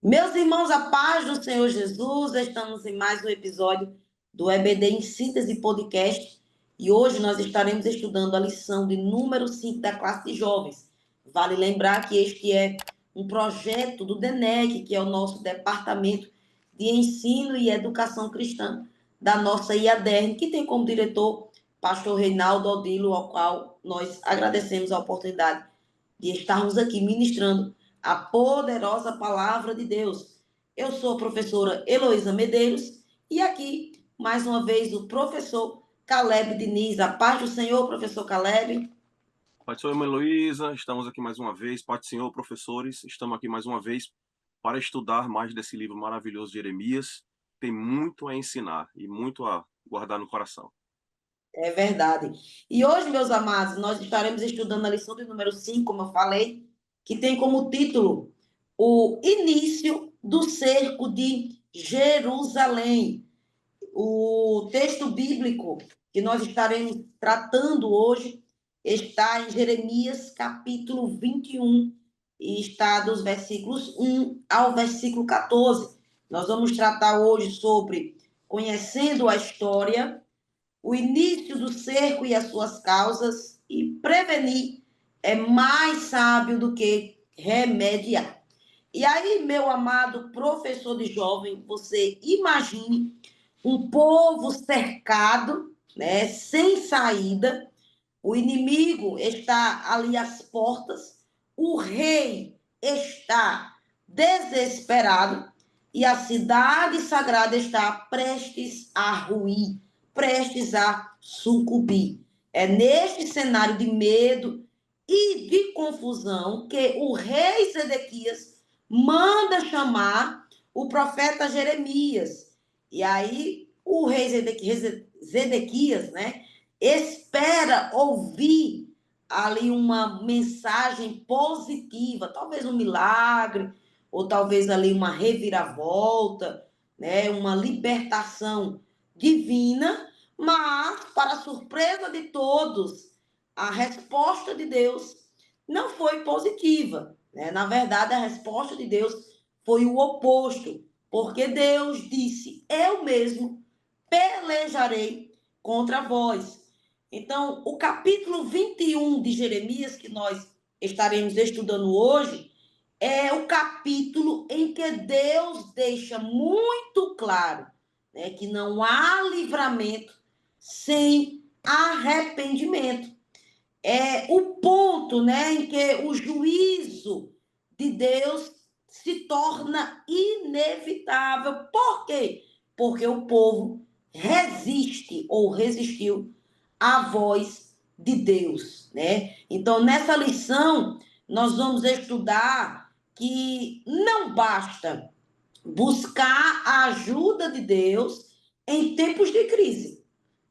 Meus irmãos, a paz do Senhor Jesus, estamos em mais um episódio do EBD em Síntese Podcast e hoje nós estaremos estudando a lição de número 5 da classe de jovens. Vale lembrar que este é um projeto do DENEC, que é o nosso Departamento de Ensino e Educação Cristã da nossa IADERN, que tem como diretor pastor Reinaldo Odilo, ao qual nós agradecemos a oportunidade de estarmos aqui ministrando a poderosa palavra de Deus. Eu sou a professora Heloísa Medeiros e aqui, mais uma vez, o professor Caleb Diniz. A paz do Senhor, professor Caleb. Pai do Senhor, irmã Heloísa, estamos aqui mais uma vez. Pai do Senhor, professores, estamos aqui mais uma vez para estudar mais desse livro maravilhoso de Jeremias. Tem muito a ensinar e muito a guardar no coração. É verdade. E hoje, meus amados, nós estaremos estudando a lição de número 5, como eu falei, que tem como título o início do cerco de Jerusalém. O texto bíblico que nós estaremos tratando hoje está em Jeremias capítulo 21 e está dos versículos 1 ao versículo 14. Nós vamos tratar hoje sobre conhecendo a história, o início do cerco e as suas causas, e prevenir é mais sábio do que remediar. E aí, meu amado professor de jovem, você imagine um povo cercado, né, sem saída, o inimigo está ali às portas, o rei está desesperado e a cidade sagrada está prestes a ruir, prestes a sucumbir. É neste cenário de medo e de confusão que o rei Zedequias manda chamar o profeta Jeremias. E aí o rei Zedequias, né, espera ouvir ali uma mensagem positiva, talvez um milagre, ou talvez ali uma reviravolta, né, uma libertação divina, mas, para a surpresa de todos, a resposta de Deus não foi positiva. Né? Na verdade, a resposta de Deus foi o oposto, porque Deus disse: eu mesmo pelejarei contra vós. Então, o capítulo 21 de Jeremias, que nós estaremos estudando hoje, é o capítulo em que Deus deixa muito claro, né, que não há livramento sem arrependimento. É o ponto, né, em que o juízo de Deus se torna inevitável. Por quê? Porque o povo resiste ou resistiu à voz de Deus, né? Então, nessa lição, nós vamos estudar que não basta buscar a ajuda de Deus em tempos de crise.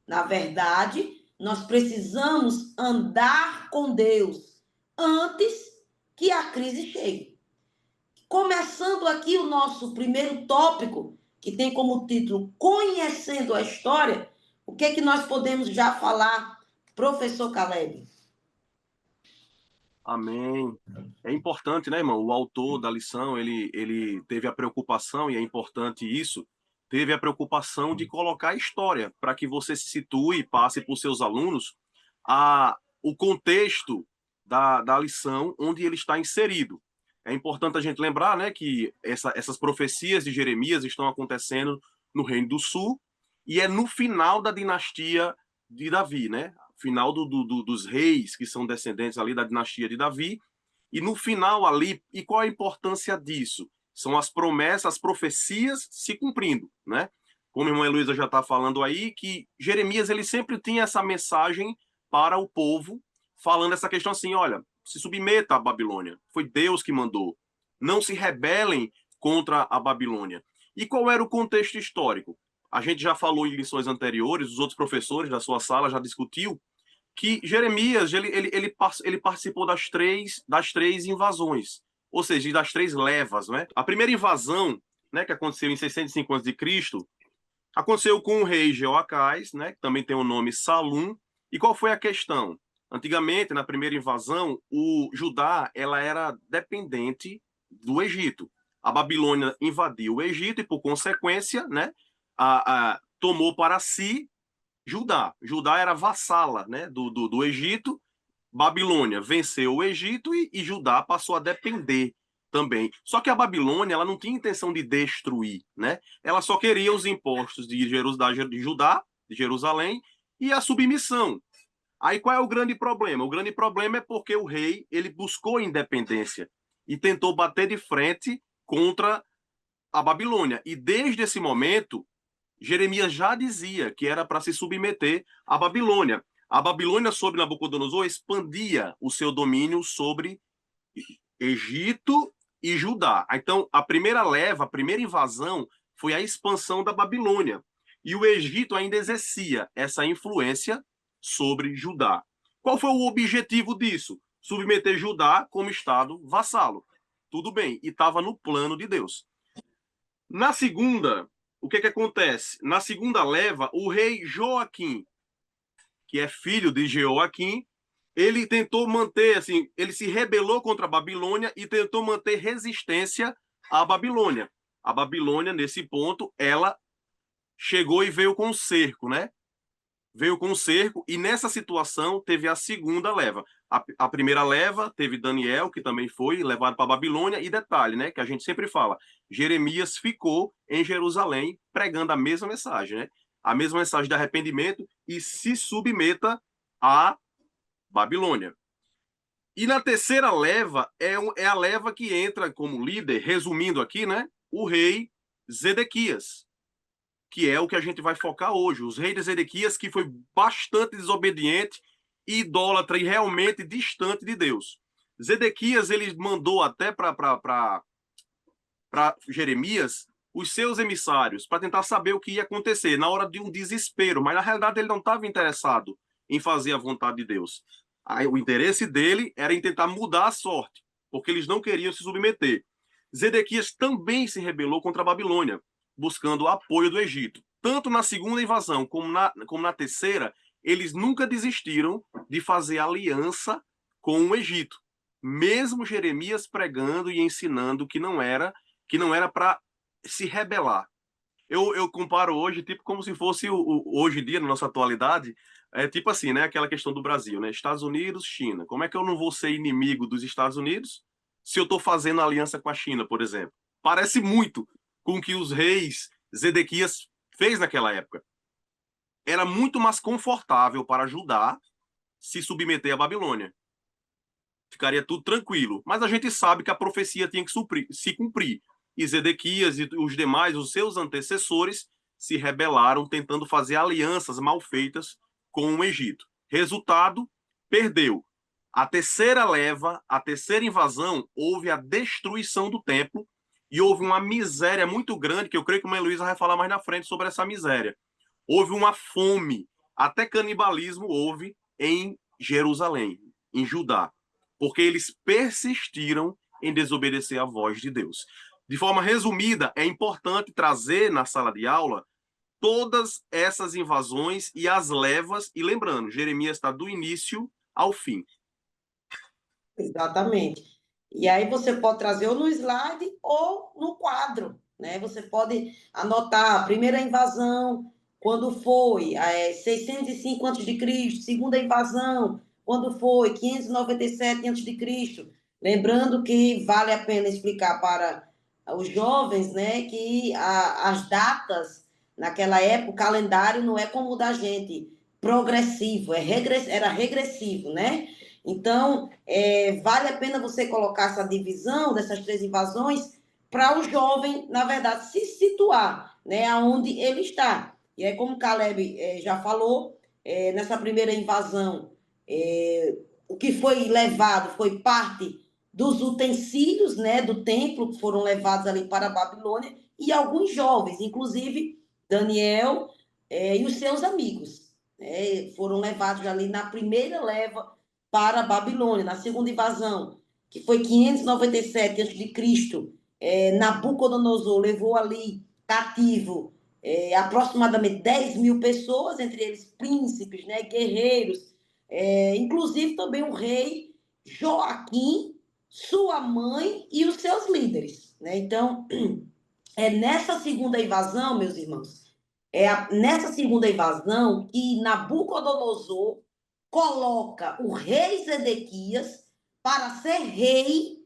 Na verdade, nós precisamos andar com Deus antes que a crise chegue. Começando aqui o nosso primeiro tópico, que tem como título Conhecendo a História, o que é que nós podemos já falar, professor Caleb? Amém. É importante, né, irmão? O autor da lição, ele teve a preocupação, e é importante isso, teve a preocupação de colocar a história, para que você se situe e passe para os seus alunos o contexto da lição onde ele está inserido. É importante a gente lembrar, né, que essas profecias de Jeremias estão acontecendo no Reino do Sul, e é no final da dinastia de Davi, né? Final dos reis que são descendentes ali da dinastia de Davi, e no final ali, e qual a importância disso? São as promessas, as profecias se cumprindo, né? Como a irmã Heloísa já está falando aí, que Jeremias ele sempre tinha essa mensagem para o povo, falando essa questão assim, olha, se submeta à Babilônia, foi Deus que mandou, não se rebelem contra a Babilônia. E qual era o contexto histórico? A gente já falou em lições anteriores, os outros professores da sua sala já discutiu, que Jeremias ele participou das três invasões, ou seja, das três levas, né? A primeira invasão, né, que aconteceu em 605 a.C., aconteceu com o rei Jeoacás, né, que também tem o nome Salum. E qual foi a questão? Antigamente, na primeira invasão, o Judá ela era dependente do Egito. A Babilônia invadiu o Egito e, por consequência, né, tomou para si Judá. Judá era vassala, né, do Egito. Babilônia venceu o Egito e Judá passou a depender também. Só que a Babilônia ela não tinha intenção de destruir, né? Ela só queria os impostos de Judá, de Jerusalém, e a submissão. Aí qual é o grande problema? O grande problema é porque o rei ele buscou independência e tentou bater de frente contra a Babilônia. E desde esse momento, Jeremias já dizia que era para se submeter à Babilônia. A Babilônia, sob Nabucodonosor, expandia o seu domínio sobre Egito e Judá. Então, a primeira leva, a primeira invasão, foi a expansão da Babilônia. E o Egito ainda exercia essa influência sobre Judá. Qual foi o objetivo disso? Submeter Judá como estado vassalo. Tudo bem, e estava no plano de Deus. Na segunda, o que acontece? Na segunda leva, o rei Joaquim, que é filho de Jeoaquim, ele tentou manter, assim, ele se rebelou contra a Babilônia e tentou manter resistência à Babilônia. A Babilônia, nesse ponto, ela chegou e veio com um cerco, né? Veio com um cerco e nessa situação teve a segunda leva. A primeira leva teve Daniel, que também foi levado para a Babilônia, e detalhe, né, que a gente sempre fala, Jeremias ficou em Jerusalém pregando a mesma mensagem, né? A mesma mensagem de arrependimento e se submeta à Babilônia. E na terceira leva é a leva que entra como líder, resumindo aqui, né, o rei Zedequias, que é o que a gente vai focar hoje. Os reis de Zedequias, que foi bastante desobediente, idólatra e realmente distante de Deus. Zedequias, ele mandou até para Jeremias os seus emissários para tentar saber o que ia acontecer na hora de um desespero, mas na realidade ele não estava interessado em fazer a vontade de Deus. Aí, o interesse dele era em tentar mudar a sorte, porque eles não queriam se submeter. Zedequias também se rebelou contra a Babilônia, buscando o apoio do Egito. Tanto na segunda invasão como na terceira, eles nunca desistiram de fazer aliança com o Egito. Mesmo Jeremias pregando e ensinando que não era para se rebelar. Eu comparo hoje, tipo, como se fosse hoje em dia, na nossa atualidade, é tipo assim, né? Aquela questão do Brasil, né? Estados Unidos, China. Como é que eu não vou ser inimigo dos Estados Unidos se eu estou fazendo aliança com a China, por exemplo? Parece muito com o que os reis Zedequias fez naquela época. Era muito mais confortável para Judá se submeter à Babilônia. Ficaria tudo tranquilo. Mas a gente sabe que a profecia tinha que se cumprir. E Zedequias e os demais, os seus antecessores, se rebelaram tentando fazer alianças mal feitas com o Egito. Resultado, perdeu. A terceira leva, a terceira invasão, houve a destruição do templo e houve uma miséria muito grande, que eu creio que a Mãe Luísa vai falar mais na frente sobre essa miséria. Houve uma fome, até canibalismo houve em Jerusalém, em Judá, porque eles persistiram em desobedecer à voz de Deus. De forma resumida, é importante trazer na sala de aula todas essas invasões e as levas, e lembrando, Jeremias está do início ao fim. Exatamente. E aí você pode trazer ou no slide ou no quadro, né? Você pode anotar a primeira invasão, quando foi 605 a.C., segunda invasão, quando foi 597 a.C. Lembrando que vale a pena explicar para os jovens, né, que as datas naquela época, o calendário não é como o da gente, progressivo, era regressivo, né? Então, vale a pena você colocar essa divisão dessas três invasões para o jovem, na verdade, se situar, né, aonde ele está. E aí, como o Caleb já falou, nessa primeira invasão, o que foi levado foi parte dos utensílios, né, do templo que foram levados ali para a Babilônia e alguns jovens, inclusive Daniel e os seus amigos, foram levados ali na primeira leva para a Babilônia. Na segunda invasão, que foi 597 a.C., Nabucodonosor levou ali cativo aproximadamente 10 mil pessoas, entre eles príncipes, né, guerreiros, inclusive também o rei Joaquim, sua mãe e os seus líderes. né? Então, é nessa segunda invasão, meus irmãos, nessa segunda invasão que Nabucodonosor coloca o rei Zedequias para ser rei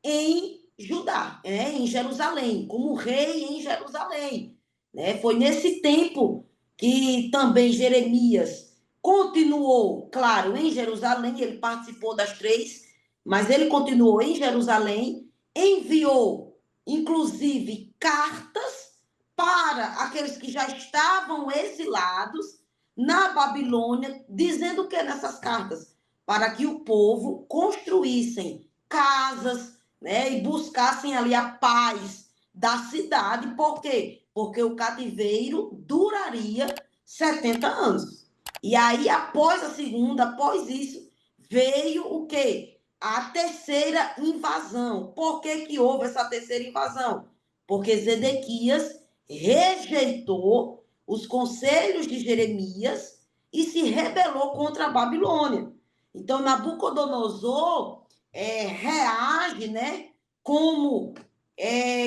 em Judá, né, em Jerusalém, como rei em Jerusalém. Né? Foi nesse tempo que também Jeremias continuou, claro, em Jerusalém, ele participou das três, mas ele continuou em Jerusalém, enviou, inclusive, cartas para aqueles que já estavam exilados na Babilônia, dizendo o que nessas cartas? Para que o povo construíssem casas, né, e buscassem ali a paz da cidade. Por quê? Porque o cativeiro duraria 70 anos. E aí, após a segunda, após isso, veio o quê? A terceira invasão. Por que que houve essa terceira invasão? Porque Zedequias rejeitou os conselhos de Jeremias e se rebelou contra a Babilônia. Então, Nabucodonosor reage, né, como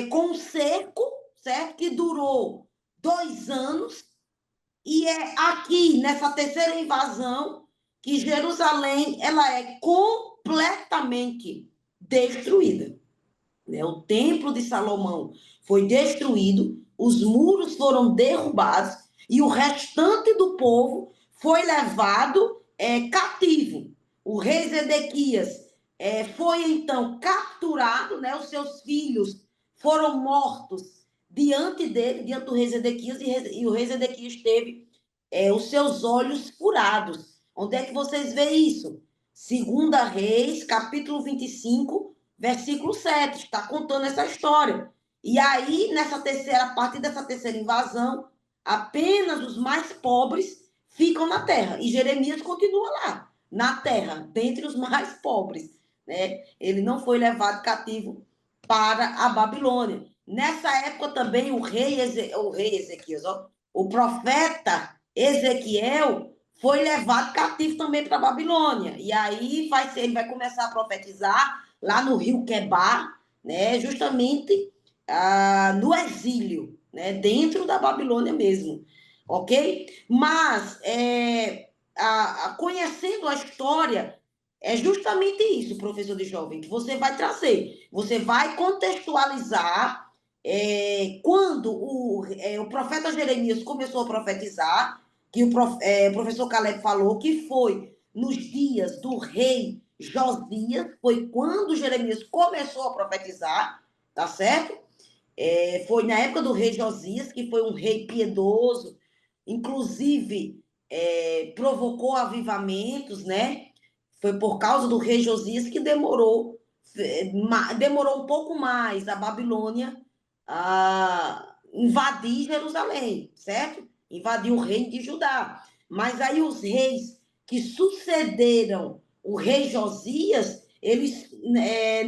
com um cerco, certo? Que durou 2 anos, e é aqui, nessa terceira invasão, que Jerusalém ela é completamente destruída. Né? O templo de Salomão foi destruído, os muros foram derrubados e o restante do povo foi levado cativo. O rei Zedequias foi então capturado, né? Os seus filhos foram mortos diante dele, diante do rei Zedequias, e o rei Zedequias teve os seus olhos furados. Onde é que vocês veem isso? Segunda Reis, capítulo 25, versículo 7, está contando essa história. E aí, nessa terceira, a partir dessa terceira invasão, apenas os mais pobres ficam na terra. E Jeremias continua lá, na terra, dentre os mais pobres. Né? Ele não foi levado cativo para a Babilônia. Nessa época também o rei Ezequias, ó, o profeta Ezequiel foi levado cativo também para a Babilônia. E aí ele vai começar a profetizar lá no rio Quebar, né, justamente no exílio, né, dentro da Babilônia mesmo, ok? Mas, conhecendo a história, é justamente isso, professor de jovem, que você vai trazer. Você vai contextualizar quando o profeta Jeremias começou a profetizar, que o professor Caleb falou que foi nos dias do rei Josias, foi quando Jeremias começou a profetizar, tá certo? Foi na época do rei Josias, que foi um rei piedoso, inclusive provocou avivamentos, né? Foi por causa do rei Josias que demorou um pouco mais a Babilônia a invadir Jerusalém, certo? Invadiu o reino de Judá. Mas aí os reis que sucederam o rei Josias, eles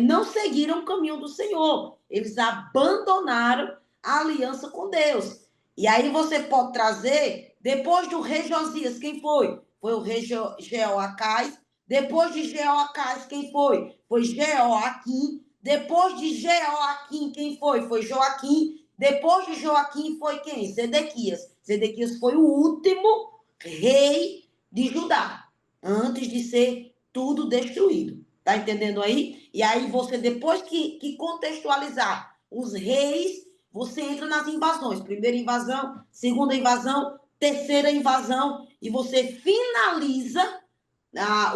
não seguiram o caminho do Senhor. Eles abandonaram a aliança com Deus. E aí você pode trazer, depois do rei Josias, quem foi? Foi o rei Jeoacás. Depois de Jeoacás, quem foi? Foi Jeoaquim. Depois de Jeoaquim, quem foi? Foi Joaquim. Depois de Joaquim, foi quem? Zedequias. Zedequias foi o último rei de Judá, antes de ser tudo destruído. Tá entendendo aí? E aí você, depois que contextualizar os reis, você entra nas invasões. Primeira invasão, segunda invasão, terceira invasão, e você finaliza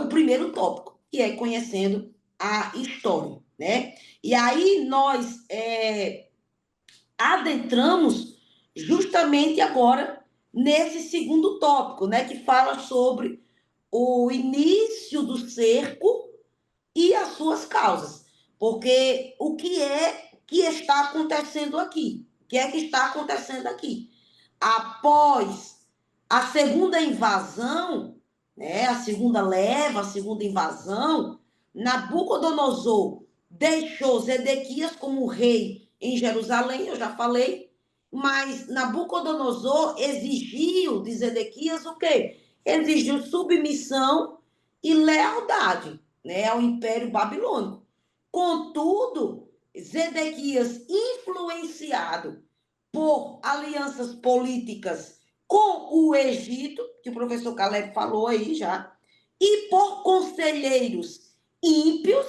o primeiro tópico, que é conhecendo a história, né? E aí nós adentramos justamente agora nesse segundo tópico, né? Que fala sobre o início do cerco e as suas causas. Porque o que é que está acontecendo aqui? O que é que está acontecendo aqui? Após a segunda invasão, né, a segunda leva, a segunda invasão, Nabucodonosor deixou Zedequias como rei em Jerusalém, eu já falei, mas Nabucodonosor exigiu de Zedequias o quê? Exigiu submissão e lealdade, né, ao Império Babilônico. Contudo, Zedequias, influenciado por alianças políticas com o Egito, que o professor Caleb falou aí já, e por conselheiros ímpios,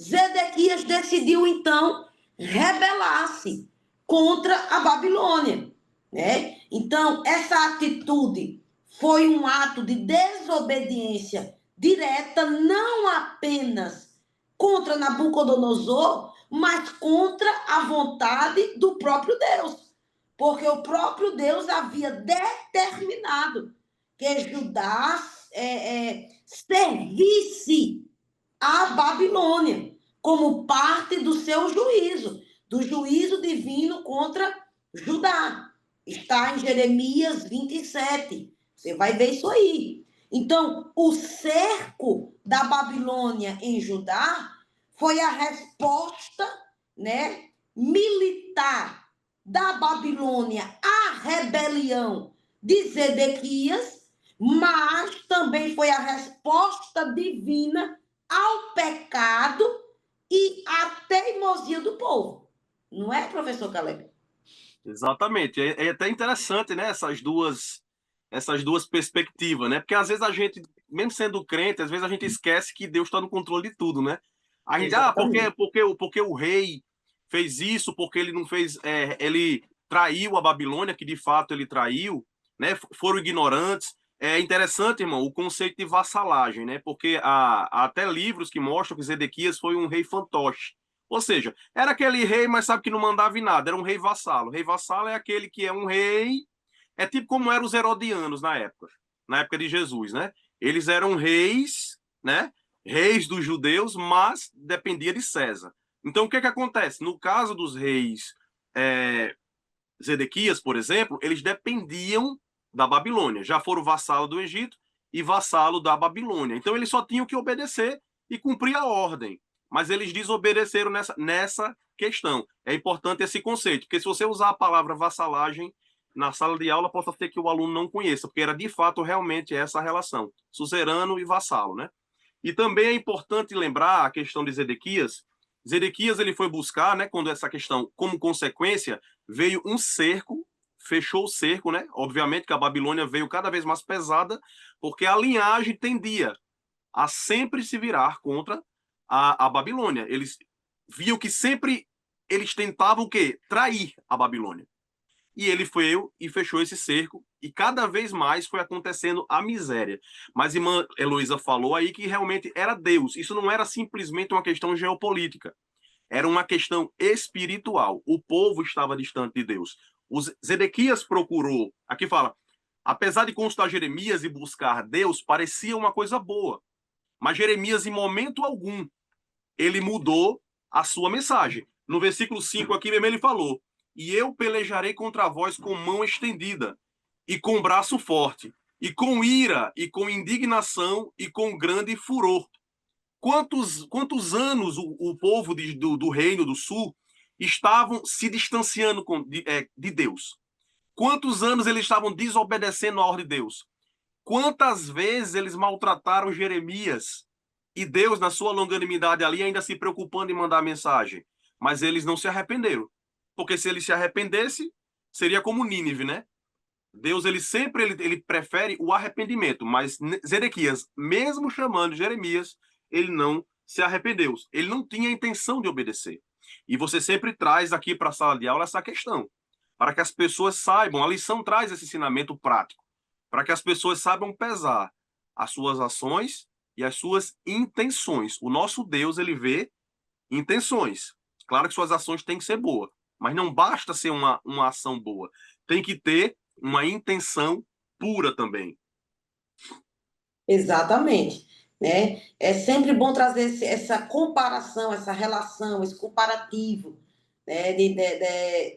Zedequias decidiu então rebelar-se contra a Babilônia, né? Então, essa atitude foi um ato de desobediência direta, não apenas contra Nabucodonosor, mas contra a vontade do próprio Deus. Porque o próprio Deus havia determinado que Judá servisse a Babilônia como parte do seu juízo, do juízo divino contra Judá. Está em Jeremias 27. Você vai ver isso aí. Então, o cerco da Babilônia em Judá foi a resposta, né, militar da Babilônia à rebelião de Zedequias, mas também foi a resposta divina ao pecado e à teimosia do povo. Não é, professor Caleb? Exatamente. É até interessante, né, essas duas perspectivas, né? Porque às vezes a gente, mesmo sendo crente, às vezes a gente esquece que Deus está no controle de tudo, né? A gente, Exatamente. porque o rei fez isso, porque ele não fez, ele traiu a Babilônia, que de fato ele traiu, né? Foram ignorantes. É interessante, irmão, o conceito de vassalagem, né? Porque há até livros que mostram que Zedequias foi um rei fantoche. Ou seja, era aquele rei, mas sabe que não mandava em nada, era um rei vassalo. O rei vassalo é aquele que é um rei, é tipo como eram os herodianos na época de Jesus, né? Eles eram reis, né? Reis dos judeus, mas dependia de César. Então, o que acontece? No caso dos reis Zedequias, por exemplo, eles dependiam da Babilônia. Já foram vassalo do Egito e vassalo da Babilônia. Então, eles só tinham que obedecer e cumprir a ordem. Mas eles desobedeceram nessa questão. É importante esse conceito, porque se você usar a palavra vassalagem na sala de aula, pode ser que o aluno não conheça, porque era de fato realmente essa relação, suzerano e vassalo, né? E também é importante lembrar a questão de Zedequias. Zedequias ele foi buscar, né, quando essa questão, como consequência, veio um cerco, fechou o cerco, né? Obviamente que a Babilônia veio cada vez mais pesada, porque a linhagem tendia a sempre se virar contra a Babilônia. Eles viam que sempre eles tentavam o quê? Trair a Babilônia. E ele foi e fechou esse cerco, e cada vez mais foi acontecendo a miséria. Mas a irmã Heloísa falou aí que realmente era Deus. Isso não era simplesmente uma questão geopolítica, era uma questão espiritual. O povo estava distante de Deus. Os Zedequias procurou, aqui fala, apesar de constar Jeremias e buscar Deus, parecia uma coisa boa. Mas Jeremias, em momento algum, ele mudou a sua mensagem. No versículo 5 aqui mesmo ele falou: e eu pelejarei contra vós com mão estendida, e com braço forte, e com ira, e com indignação, e com grande furor. Quantos anos o povo do Reino do Sul estavam se distanciando de Deus? Quantos anos eles estavam desobedecendo a ordem de Deus? Quantas vezes eles maltrataram Jeremias e Deus, na sua longanimidade ali, ainda se preocupando em mandar mensagem? Mas eles não se arrependeram. Porque se eles se arrependessem, seria como Nínive, né? Deus, ele sempre ele prefere o arrependimento. Mas Zedequias, mesmo chamando Jeremias, ele não se arrependeu. Ele não tinha a intenção de obedecer. E você sempre traz aqui para a sala de aula essa questão. Para que as pessoas saibam, a lição traz esse ensinamento prático para que as pessoas saibam pesar as suas ações e as suas intenções. O nosso Deus, ele vê intenções. Claro que suas ações têm que ser boas, mas não basta ser uma ação boa. Tem que ter uma intenção pura também. Exatamente. Né? É sempre bom trazer essa comparação, essa relação, esse comparativo, né?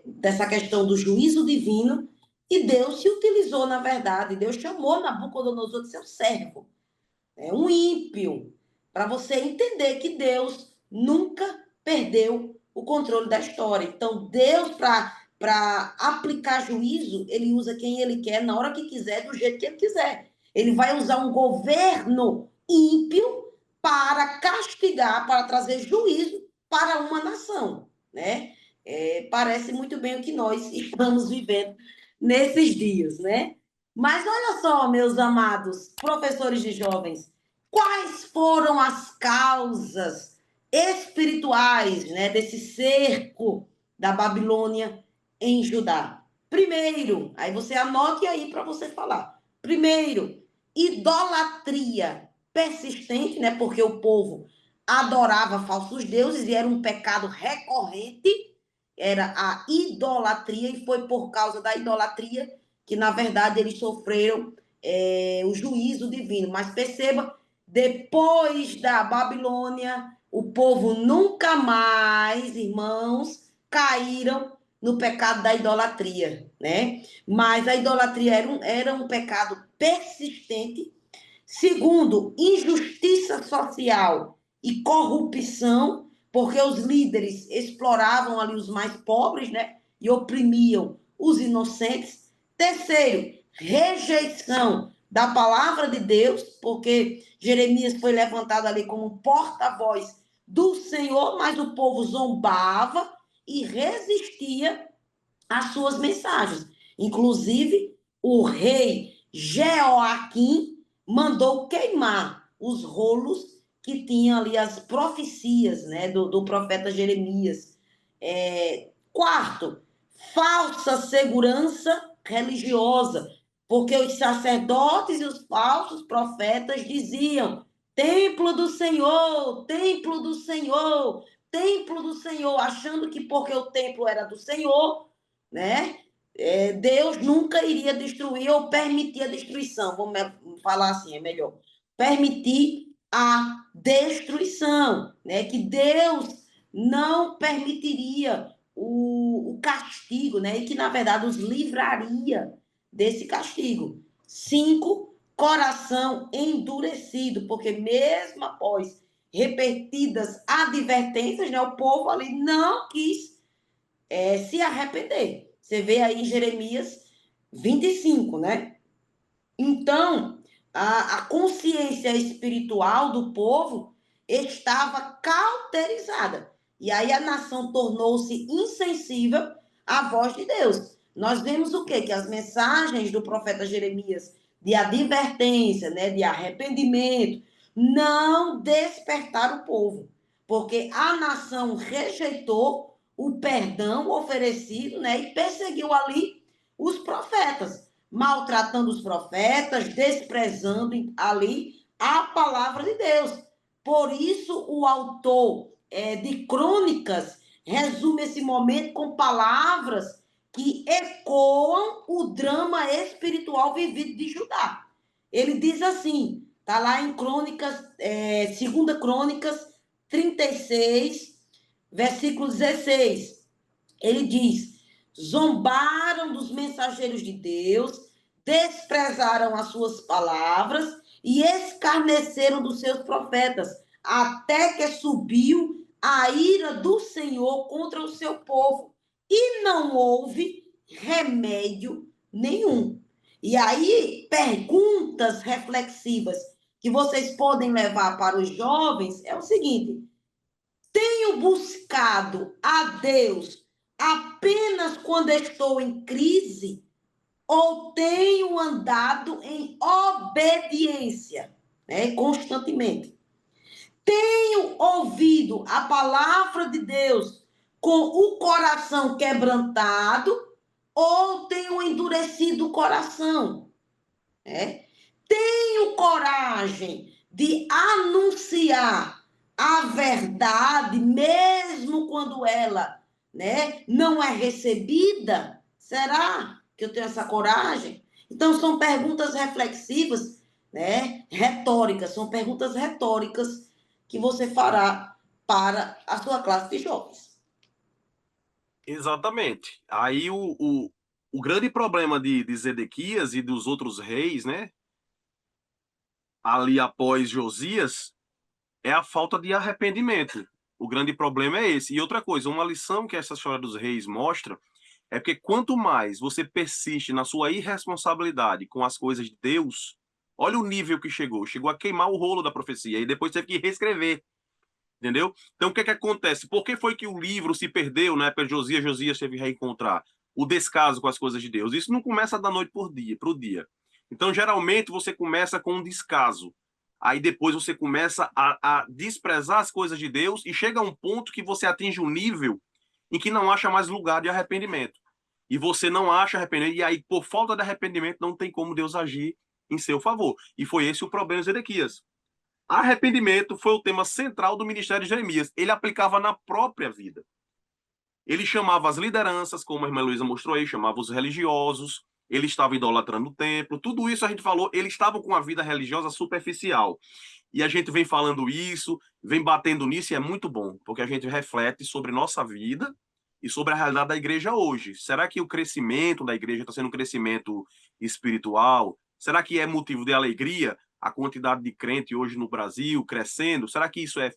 Dessa questão do juízo divino. E Deus se utilizou, na verdade, Deus chamou Nabucodonosor de seu servo, né? Um ímpio, para você entender que Deus nunca perdeu o controle da história. Então, Deus, para aplicar juízo, ele usa quem ele quer, na hora que quiser, do jeito que ele quiser. Ele vai usar um governo ímpio para castigar, para trazer juízo para uma nação, né? Parece muito bem o que nós estamos vivendo nesses dias, né? Mas olha só, meus amados professores de jovens, quais foram as causas espirituais, né, desse cerco da Babilônia em Judá? Primeiro, aí você anote aí para você falar. Primeiro, idolatria persistente, né? Porque o povo adorava falsos deuses e era um pecado recorrente, era a idolatria, e foi por causa da idolatria que, na verdade, eles sofreram o juízo divino. Mas perceba, depois da Babilônia, o povo nunca mais, irmãos, caíram no pecado da idolatria, né? Mas a idolatria era um pecado persistente. Segundo, injustiça social e corrupção, porque os líderes exploravam ali os mais pobres, né? E oprimiam os inocentes. Terceiro, rejeição da palavra de Deus, porque Jeremias foi levantado ali como porta-voz do Senhor, mas o povo zombava e resistia às suas mensagens. Inclusive, o rei Jeoaquim mandou queimar os rolos que tinham ali as profecias, né, do profeta Jeremias. Quarto, falsa segurança religiosa, porque os sacerdotes e os falsos profetas diziam: templo do Senhor, templo do Senhor, templo do Senhor, achando que porque o templo era do Senhor, né? Deus nunca iria destruir ou permitir a destruição. Vamos falar assim, é melhor. Permitir a destruição, né? Que Deus não permitiria o castigo, né? E que, na verdade, os livraria desse castigo. 5, coração endurecido, porque mesmo após repetidas advertências, né, o povo ali não quis se arrepender. Você vê aí em Jeremias 25, né? Então, a consciência espiritual do povo estava cauterizada. E aí a nação tornou-se insensível à voz de Deus. Nós vemos o quê? Que as mensagens do profeta Jeremias de advertência, né, de arrependimento, não despertaram o povo, porque a nação rejeitou o perdão oferecido, né, e perseguiu ali os profetas, maltratando os profetas, desprezando ali a palavra de Deus. Por isso, o autor de Crônicas resume esse momento com palavras que ecoam o drama espiritual vivido de Judá. Ele diz assim, está lá em Crônicas, 2 Crônicas 36, versículo 16. Ele diz: zombaram dos mensageiros de Deus, desprezaram as suas palavras e escarneceram dos seus profetas, até que subiu a ira do Senhor contra o seu povo, e não houve remédio nenhum. E aí, perguntas reflexivas que vocês podem levar para os jovens é o seguinte: tenho buscado a Deus apenas quando estou em crise ou tenho andado em obediência, né, constantemente? Tenho ouvido a palavra de Deus com o coração quebrantado ou tenho endurecido o coração? Tenho coragem de anunciar a verdade, mesmo quando ela, né, não é recebida? Será que eu tenho essa coragem? Então, são perguntas reflexivas, né, retóricas, são perguntas retóricas que você fará para a sua classe de jovens. Exatamente. Aí o grande problema de Zedequias e dos outros reis, né, ali após Josias, é a falta de arrependimento. O grande problema é esse. E outra coisa, uma lição que essa história dos reis mostra é porque quanto mais você persiste na sua irresponsabilidade com as coisas de Deus, olha o nível que chegou. Chegou a queimar o rolo da profecia e depois teve que reescrever. Entendeu? Então, o que é que acontece? Por que foi que o livro se perdeu na época de Josias? Josias teve que reencontrar o descaso com as coisas de Deus. Isso não começa da noite para o dia. Então, geralmente, você começa com um descaso. Aí depois você começa a desprezar as coisas de Deus e chega a um ponto que você atinge um nível em que não acha mais lugar de arrependimento. E você não acha arrependimento, e aí, por falta de arrependimento, não tem como Deus agir em seu favor. E foi esse o problema de Zedequias. Arrependimento foi o tema central do ministério de Jeremias. Ele aplicava na própria vida. Ele chamava as lideranças, como a irmã Luísa mostrou aí, chamava os religiosos, ele estava idolatrando o templo, tudo isso a gente falou, eles estavam com a vida religiosa superficial. E a gente vem falando isso, vem batendo nisso, e é muito bom, porque a gente reflete sobre nossa vida e sobre a realidade da igreja hoje. Será que o crescimento da igreja está sendo um crescimento espiritual? Será que é motivo de alegria a quantidade de crente hoje no Brasil crescendo? Será que isso é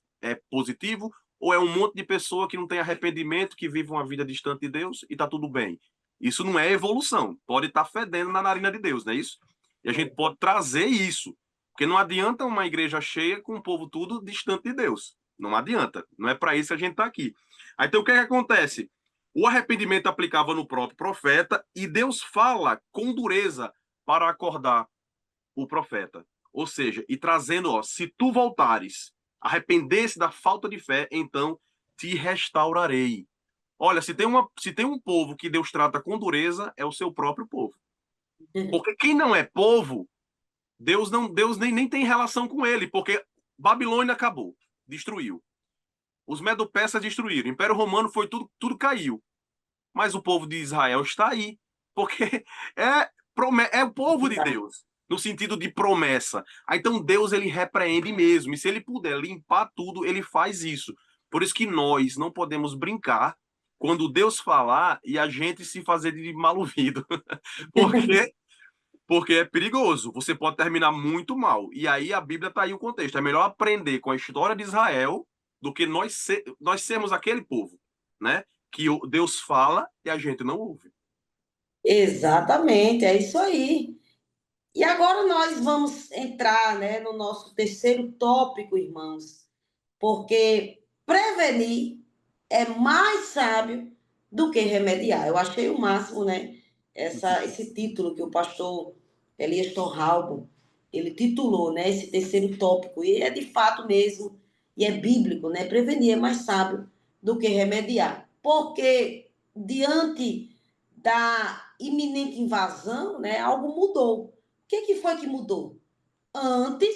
positivo? Ou é um monte de pessoa que não tem arrependimento, que vive uma vida distante de Deus e está tudo bem? Isso não é evolução. Pode estar fedendo na narina de Deus, não é isso? E a gente pode trazer isso. Porque não adianta uma igreja cheia com o povo tudo distante de Deus. Não adianta. Não é para isso que a gente está aqui. Aí, então, o que é que acontece? O arrependimento aplicava no próprio profeta e Deus fala com dureza para acordar o profeta. Ou seja, e trazendo, ó, se tu voltares, arrepender-se da falta de fé, então te restaurarei. Olha, se tem um povo que Deus trata com dureza, é o seu próprio povo. Porque quem não é povo, Deus nem tem relação com ele, porque Babilônia acabou, destruiu. Os Medo-Persas destruíram. O Império Romano foi tudo caiu. Mas o povo de Israel está aí, porque é o povo de Deus, no sentido de promessa. Então Deus ele repreende mesmo, e se ele puder limpar tudo, ele faz isso. Por isso que nós não podemos brincar quando Deus falar e a gente se fazer de mal ouvido. Porque porque é perigoso. Você pode terminar muito mal. E aí a Bíblia está aí o contexto. É melhor aprender com a história de Israel do que nós sermos aquele povo, né? Que Deus fala e a gente não ouve. Exatamente, é isso aí. E agora nós vamos entrar, né, no nosso terceiro tópico, irmãos, porque prevenir é mais sábio do que remediar. Eu achei o máximo, né, esse título que o pastor Elias Torralbo, ele titulou, né, esse terceiro tópico, e é de fato mesmo, e é bíblico, né, prevenir é mais sábio do que remediar. Porque diante da iminente invasão, né, algo mudou. O que foi que mudou? Antes,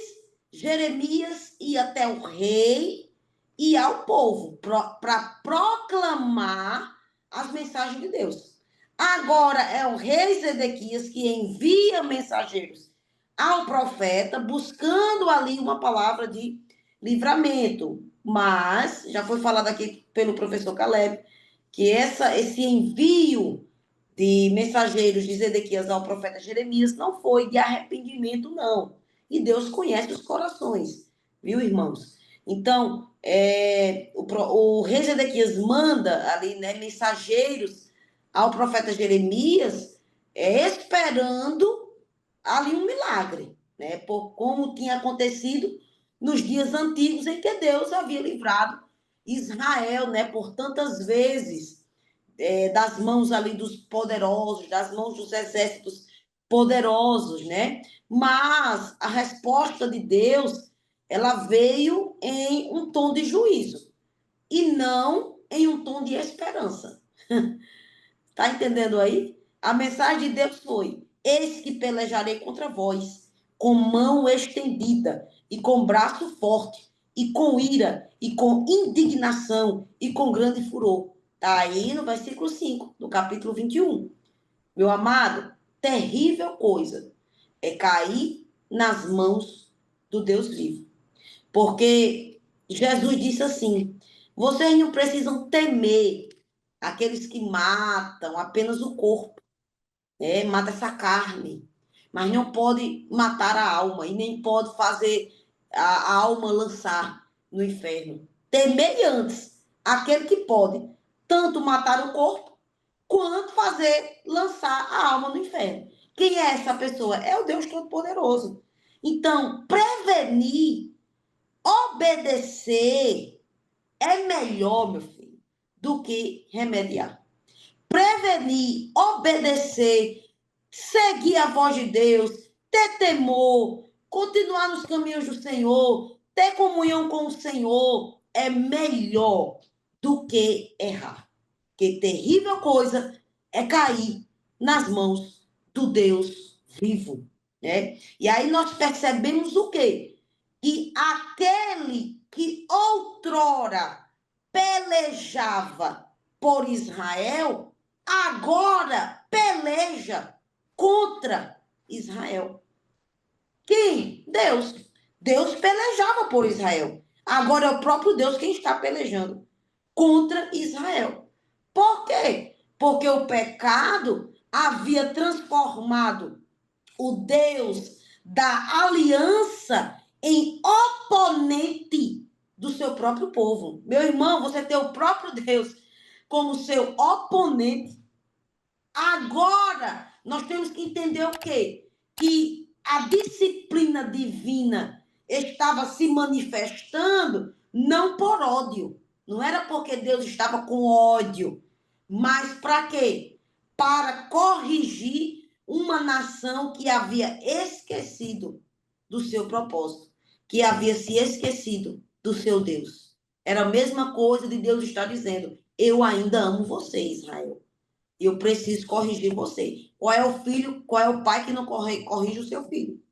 Jeremias ia até o rei e ao povo para proclamar as mensagens de Deus. Agora é o rei Zedequias que envia mensageiros ao profeta, buscando ali uma palavra de livramento. Mas, já foi falado aqui pelo professor Caleb, que esse envio de mensageiros de Zedequias ao profeta Jeremias não foi de arrependimento, não. E Deus conhece os corações, viu, irmãos? Então, o rei Zedequias manda ali, né, mensageiros ao profeta Jeremias, esperando ali um milagre, né, por como tinha acontecido nos dias antigos em que Deus havia livrado Israel, né, por tantas vezes das mãos ali dos poderosos, das mãos dos exércitos poderosos, né? Mas a resposta de Deus, ela veio em um tom de juízo e não em um tom de esperança. Tá entendendo aí? A mensagem de Deus foi: eis que pelejarei contra vós, com mão estendida e com braço forte, e com ira, e com indignação, e com grande furor. Tá aí no versículo 5, do capítulo 21. Meu amado, terrível coisa é cair nas mãos do Deus vivo. Porque Jesus disse assim: vocês não precisam temer aqueles que matam apenas o corpo, né? Mata essa carne, mas não pode matar a alma e nem pode fazer a alma lançar no inferno. Temei antes aquele que pode tanto matar o corpo quanto fazer lançar a alma no inferno. Quem é essa pessoa? É o Deus Todo-Poderoso. Então, prevenir, obedecer, é melhor, meu filho, do que remediar. Prevenir, obedecer, seguir a voz de Deus, ter temor, continuar nos caminhos do Senhor, ter comunhão com o Senhor, é melhor do que errar. Que terrível coisa é cair nas mãos do Deus vivo, né? E aí nós percebemos o quê? Que aquele que outrora pelejava por Israel, agora peleja contra Israel. Quem? Deus. Deus pelejava por Israel. Agora é o próprio Deus quem está pelejando contra Israel. Por quê? Porque o pecado havia transformado o Deus da aliança em oponente do seu próprio povo. Meu irmão, você tem o próprio Deus como seu oponente. Agora, nós temos que entender o quê? Que a disciplina divina estava se manifestando não por ódio. Não era porque Deus estava com ódio. Mas para quê? Para corrigir uma nação que havia esquecido do seu propósito, que havia se esquecido do seu Deus. Era a mesma coisa de Deus estar dizendo: eu ainda amo você, Israel. Eu preciso corrigir você. Qual é o filho, qual é o pai que não corrige o seu filho?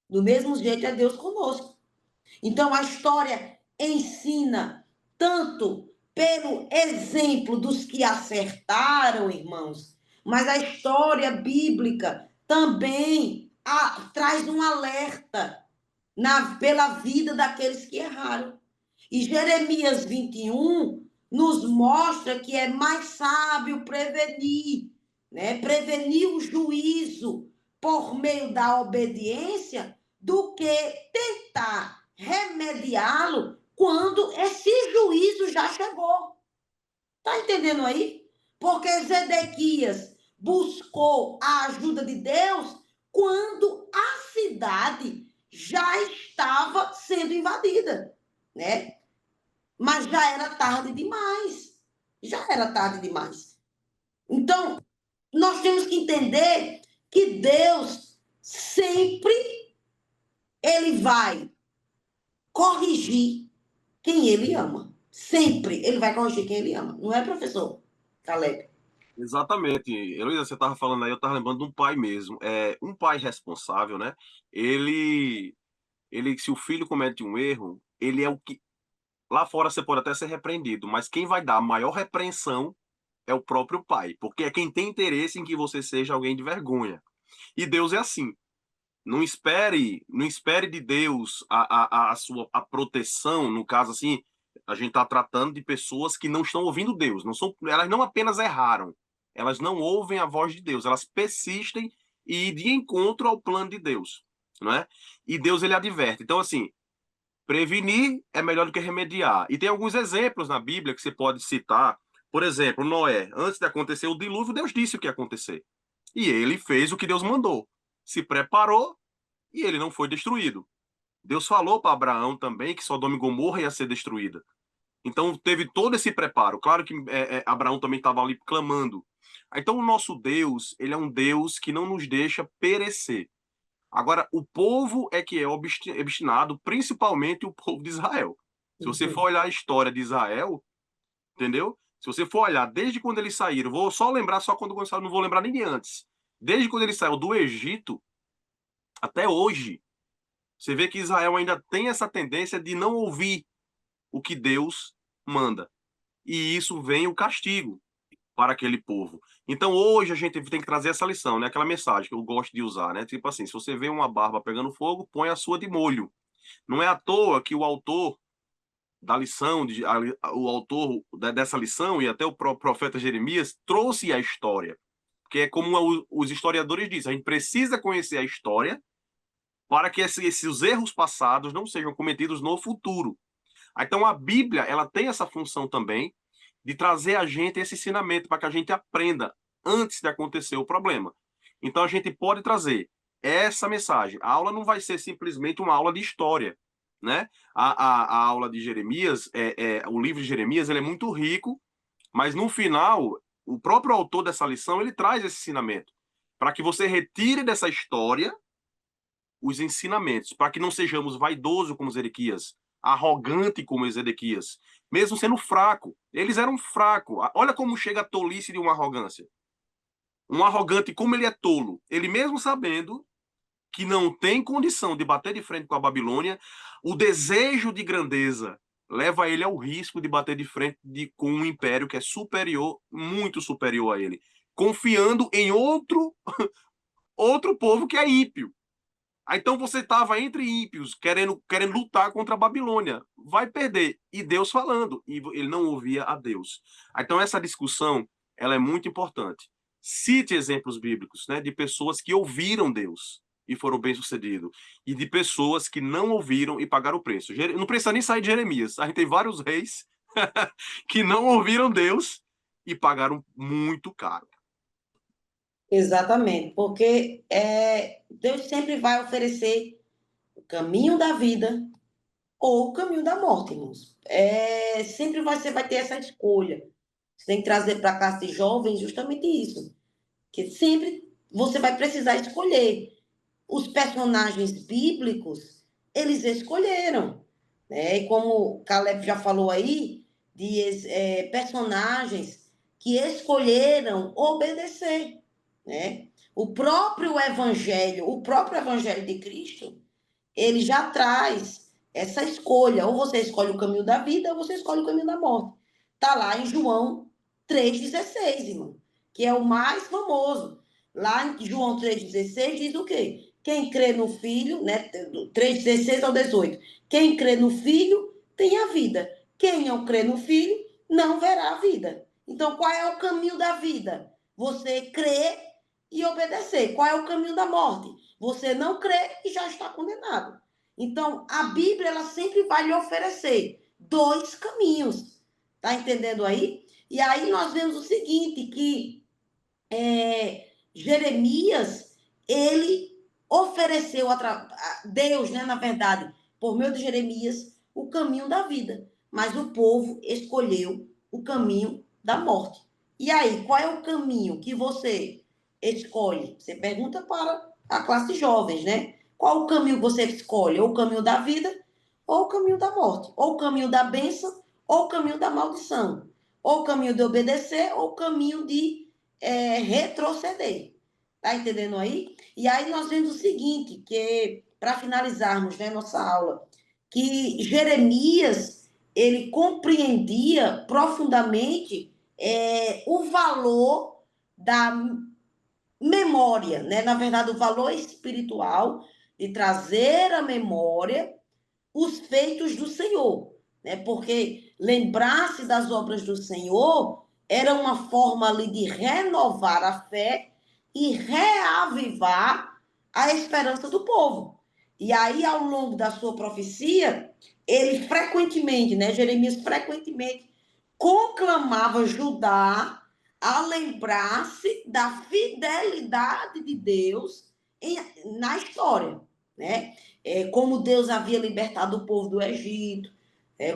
Do mesmo jeito é Deus conosco. Então a história ensina tanto pelo exemplo dos que acertaram, irmãos, mas a história bíblica também traz um alerta pela vida daqueles que erraram. E Jeremias 21 nos mostra que é mais sábio prevenir, né? Prevenir o juízo por meio da obediência do que tentar remediá-lo quando esse juízo já chegou. Tá entendendo aí? Porque Zedequias buscou a ajuda de Deus quando a cidade já estava sendo invadida, né? Mas já era tarde demais. Já era tarde demais. Então, nós temos que entender que Deus sempre ele vai corrigir quem ele ama. Sempre ele vai corrigir quem ele ama. Não é, professor Caleb? Exatamente. Heloísa, você estava falando aí, eu estava lembrando de um pai mesmo. Um pai responsável, né? Se o filho comete um erro, ele é o que. Lá fora você pode até ser repreendido, mas quem vai dar a maior repreensão é o próprio pai, porque é quem tem interesse em que você seja alguém de vergonha. E Deus é assim. Não espere de Deus a sua proteção, no caso assim, a gente está tratando de pessoas que não estão ouvindo Deus, elas não apenas erraram, elas não ouvem a voz de Deus, elas persistem e ir de encontro ao plano de Deus, não é? E Deus ele adverte. Então assim, prevenir é melhor do que remediar. E tem alguns exemplos na Bíblia que você pode citar. Por exemplo, Noé, antes de acontecer o dilúvio, Deus disse o que ia acontecer. E ele fez o que Deus mandou. Se preparou e ele não foi destruído. Deus falou para Abraão também que Sodoma e Gomorra ia ser destruída. Então teve todo esse preparo. Claro que Abraão também estava ali clamando. Então o nosso Deus, ele é um Deus que não nos deixa perecer. Agora, o povo é que é obstinado, principalmente o povo de Israel. Se você for olhar a história de Israel, entendeu? Se você for olhar desde quando eles saíram, vou só lembrar só quando eles saíram, não vou lembrar nem de antes. Desde quando eles saíram do Egito até hoje, você vê que Israel ainda tem essa tendência de não ouvir o que Deus manda. E isso vem o castigo para aquele povo. Então hoje a gente tem que trazer essa lição, né? Aquela mensagem que eu gosto de usar, né? Tipo assim, se você vê uma barba pegando fogo, põe a sua de molho. Não é à toa que o autor da lição, o autor dessa lição e até o próprio profeta Jeremias trouxe a história. Porque é como os historiadores dizem, a gente precisa conhecer a história para que esses erros passados não sejam cometidos no futuro. Então a Bíblia, ela tem essa função também de trazer a gente esse ensinamento para que a gente aprenda antes de acontecer o problema. Então a gente pode trazer essa mensagem. A aula não vai ser simplesmente uma aula de história, né? A aula de Jeremias, o livro de Jeremias, ele é muito rico, mas no final, o próprio autor dessa lição, ele traz esse ensinamento, para que você retire dessa história os ensinamentos, para que não sejamos vaidosos como Zedequias, arrogante como Zedequias, mesmo sendo fraco. Eles eram fracos. Olha como chega a tolice de uma arrogância. Um arrogante, como ele é tolo, ele mesmo sabendo que não tem condição de bater de frente com a Babilônia, o desejo de grandeza leva ele ao risco de bater de frente com um império que é superior, muito superior a ele, confiando em outro povo que é ímpio. Então você estava entre ímpios, querendo lutar contra a Babilônia. Vai perder. E Deus falando. E ele não ouvia a Deus. Então essa discussão, ela é muito importante. Cite exemplos bíblicos, né, de pessoas que ouviram Deus e foram bem-sucedidos. E de pessoas que não ouviram e pagaram o preço. Não precisa nem sair de Jeremias. A gente tem vários reis que não ouviram Deus e pagaram muito caro. Exatamente, porque Deus sempre vai oferecer o caminho da vida ou o caminho da morte, irmãos. Sempre você vai ter essa escolha. Você tem que trazer para a classe jovem justamente isso, que sempre você vai precisar escolher. Os personagens bíblicos, eles escolheram, né? E como o Caleb já falou aí, de personagens que escolheram obedecer, né? O próprio evangelho de Cristo, ele já traz essa escolha. Ou você escolhe o caminho da vida, ou você escolhe o caminho da morte. Está lá em João 3,16, irmão, que é o mais famoso. Lá em João 3,16 diz o quê? Quem crê no Filho, né? 3,16 ao 18. Quem crê no Filho tem a vida. Quem não crê no Filho não verá a vida. Então, qual é o caminho da vida? Você crer e obedecer. Qual é o caminho da morte? Você não crê e já está condenado. Então, a Bíblia, ela sempre vai lhe oferecer dois caminhos. Tá entendendo aí? E aí nós vemos o seguinte, que Jeremias, ele ofereceu a Deus, né, na verdade, por meio de Jeremias, o caminho da vida. Mas o povo escolheu o caminho da morte. E aí, qual é o caminho que você escolhe? Você pergunta para a classe jovens, né? Qual o caminho que você escolhe? Ou o caminho da vida, ou o caminho da morte. Ou o caminho da bênção, ou o caminho da maldição. Ou o caminho de obedecer, ou o caminho de retroceder. Tá entendendo aí? E aí nós vemos o seguinte, que para finalizarmos, né, nossa aula, que Jeremias, ele compreendia profundamente o valor da memória, né? Na verdade, o valor espiritual de trazer à memória os feitos do Senhor, né? Porque lembrar-se das obras do Senhor era uma forma ali de renovar a fé e reavivar a esperança do povo. E aí, ao longo da sua profecia, ele frequentemente, né, Jeremias frequentemente conclamava Judá a lembrar-se da fidelidade de Deus na história, né? Como Deus havia libertado o povo do Egito,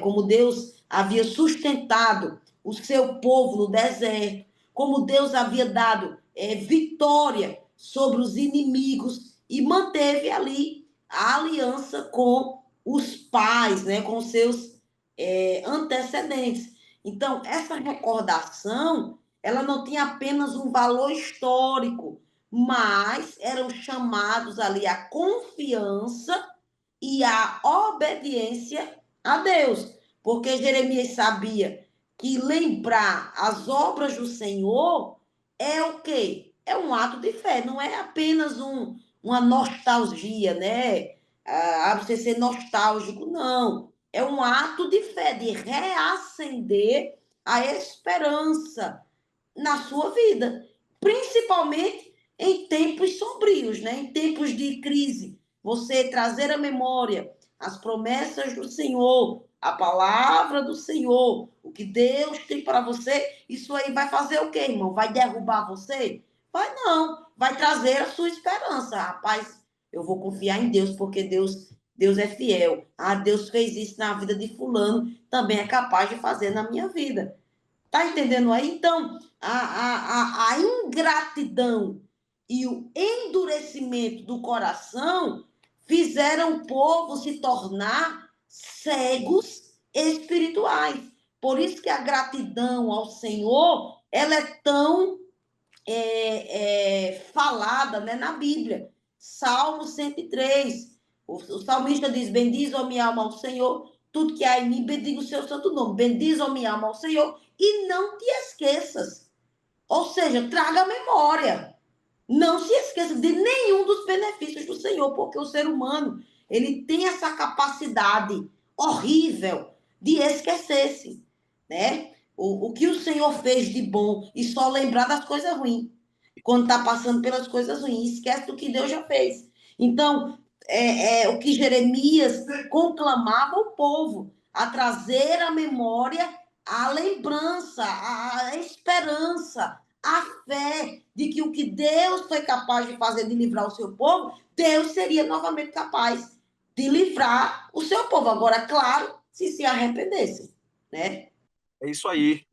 como Deus havia sustentado o seu povo no deserto, como Deus havia dado vitória sobre os inimigos e manteve ali a aliança com os pais, né, com seus antecedentes. Então, essa recordação, ela não tinha apenas um valor histórico, mas eram chamados ali a confiança e a obediência a Deus. Porque Jeremias sabia que lembrar as obras do Senhor é o quê? É um ato de fé, não é apenas uma nostalgia, né? Você ser nostálgico, não. É um ato de fé, de reacender a esperança na sua vida, principalmente em tempos sombrios, né? Em tempos de crise. Você trazer à memória as promessas do Senhor, a palavra do Senhor, o que Deus tem para você, isso aí vai fazer o quê, irmão? Vai derrubar você? Vai não, vai trazer a sua esperança. Rapaz, eu vou confiar em Deus, porque Deus Deus é fiel. Ah, Deus fez isso na vida de fulano, também é capaz de fazer na minha vida. Tá entendendo aí? Então, a ingratidão e o endurecimento do coração fizeram o povo se tornar cegos espirituais. Por isso que a gratidão ao Senhor, ela é tão falada, né, na Bíblia. Salmo 103. O salmista diz: bendiz, ó minha alma, ao Senhor, tudo que há em mim, bendiga o seu santo nome. Bendiz, ó minha alma, ao Senhor, e não te esqueças. Ou seja, traga a memória. Não se esqueça de nenhum dos benefícios do Senhor, porque o ser humano, ele tem essa capacidade horrível de esquecer-se, né? O que o Senhor fez de bom e só lembrar das coisas ruins. Quando está passando pelas coisas ruins, esquece do que Deus já fez. Então, o que Jeremias conclamava ao povo, a trazer à memória a lembrança, a esperança, a fé de que o que Deus foi capaz de fazer de livrar o seu povo, Deus seria novamente capaz de livrar o seu povo. Agora, claro, se arrependesse, né? É isso aí.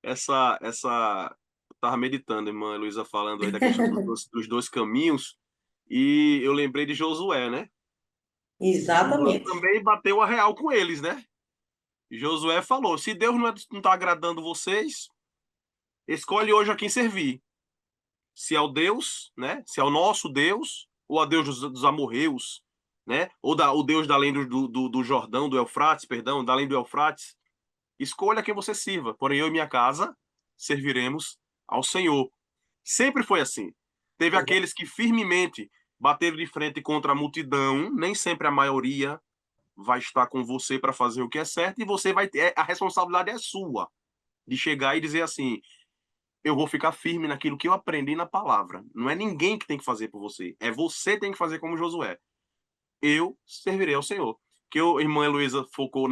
Eu estava meditando, irmã Luísa, falando aí da questão dos dois caminhos, e eu lembrei de Josué, né? Josué Exatamente. também bateu a real com eles, né? Josué falou: se Deus não está agradando vocês, escolhe hoje a quem servir. Se é o Deus, né? Se é o nosso Deus, ou a Deus dos amorreus, né? Ou o Deus da além do Jordão, do Eufrates, perdão, da além do Eufrates. Escolha quem você sirva. Porém, eu e minha casa serviremos ao Senhor. Sempre foi assim. Teve aqueles que firmemente bateram de frente contra a multidão, nem sempre a maioria vai estar com você para fazer o que é certo, e você vai ter, a responsabilidade é sua, de chegar e dizer assim: eu vou ficar firme naquilo que eu aprendi na palavra. Não é ninguém que tem que fazer por você, é você que tem que fazer como Josué. Eu servirei ao Senhor. Que a irmã Heloísa focou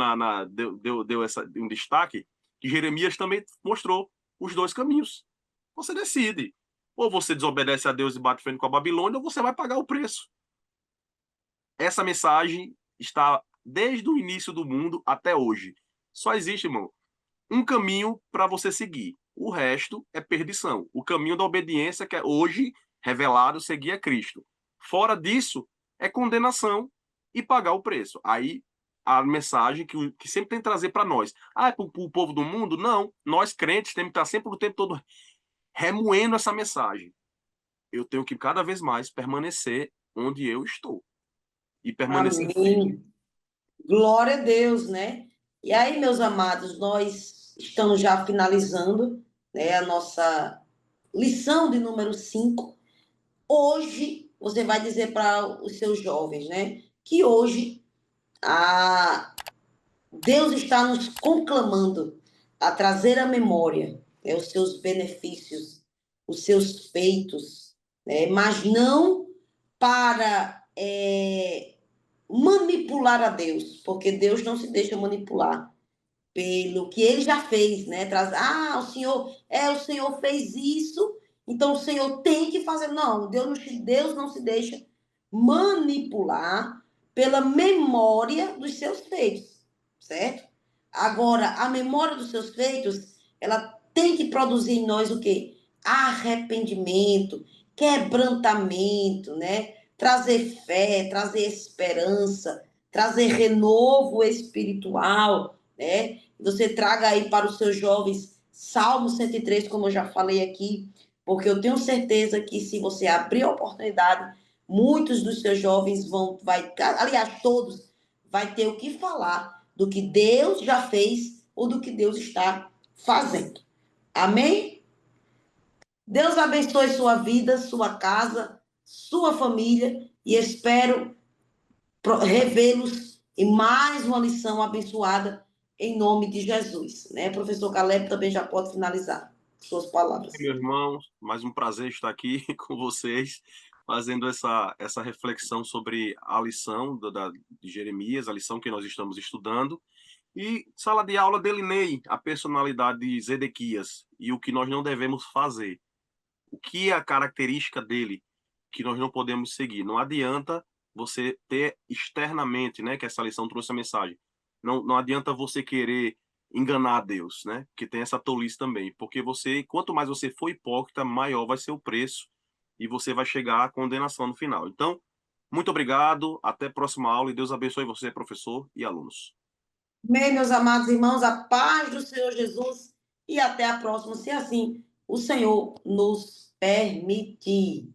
deu um destaque, que Jeremias também mostrou os dois caminhos. Você decide. Ou você desobedece a Deus e bate frente com a Babilônia, ou você vai pagar o preço. Essa mensagem está desde o início do mundo até hoje. Só existe, irmão, um caminho para você seguir. O resto é perdição. O caminho da obediência, que é hoje revelado, seguir a Cristo. Fora disso, é condenação e pagar o preço. Aí a mensagem que sempre tem que trazer para nós. Ah, é para o povo do mundo? Não. Nós crentes temos que estar sempre o tempo todo remoendo essa mensagem. Eu tenho que cada vez mais permanecer onde eu estou. E permanecer firme. Amém. Glória a Deus, né? E aí, meus amados, nós estamos já finalizando, né, a nossa lição de número 5. Hoje, você vai dizer para os seus jovens, né, que hoje a Deus está nos conclamando a trazer à memória, né, os seus benefícios, os seus feitos, né, mas não para manipular a Deus, porque Deus não se deixa manipular pelo que ele já fez, né? O Senhor fez isso, então o Senhor tem que fazer. Não, Deus não se deixa manipular pela memória dos seus feitos, certo? Agora, a memória dos seus feitos, ela tem que produzir em nós o quê? Arrependimento, quebrantamento, né? Trazer fé, trazer esperança, trazer renovo espiritual, né? Você traga aí para os seus jovens Salmo 103, como eu já falei aqui, porque eu tenho certeza que se você abrir a oportunidade, muitos dos seus jovens aliás, todos, vai ter o que falar do que Deus já fez ou do que Deus está fazendo. Amém? Deus abençoe sua vida, sua casa, sua família e espero revê-los em mais uma lição abençoada em nome de Jesus, né? Professor Caleb também já pode finalizar suas palavras. Meu irmão, mais um prazer estar aqui com vocês, fazendo essa reflexão sobre a lição de Jeremias, a lição que nós estamos estudando. E sala de aula delinei a personalidade de Zedequias e o que nós não devemos fazer. O que é a característica dele que nós não podemos seguir. Não adianta você ter externamente, né, que essa lição trouxe a mensagem. Não adianta você querer enganar a Deus, né? Que tem essa tolice também, porque você, quanto mais você for hipócrita, maior vai ser o preço e você vai chegar à condenação no final. Então, muito obrigado, até a próxima aula e Deus abençoe você, professor e alunos. Bem, meus amados irmãos, a paz do Senhor Jesus e até a próxima, se assim o Senhor nos permitir.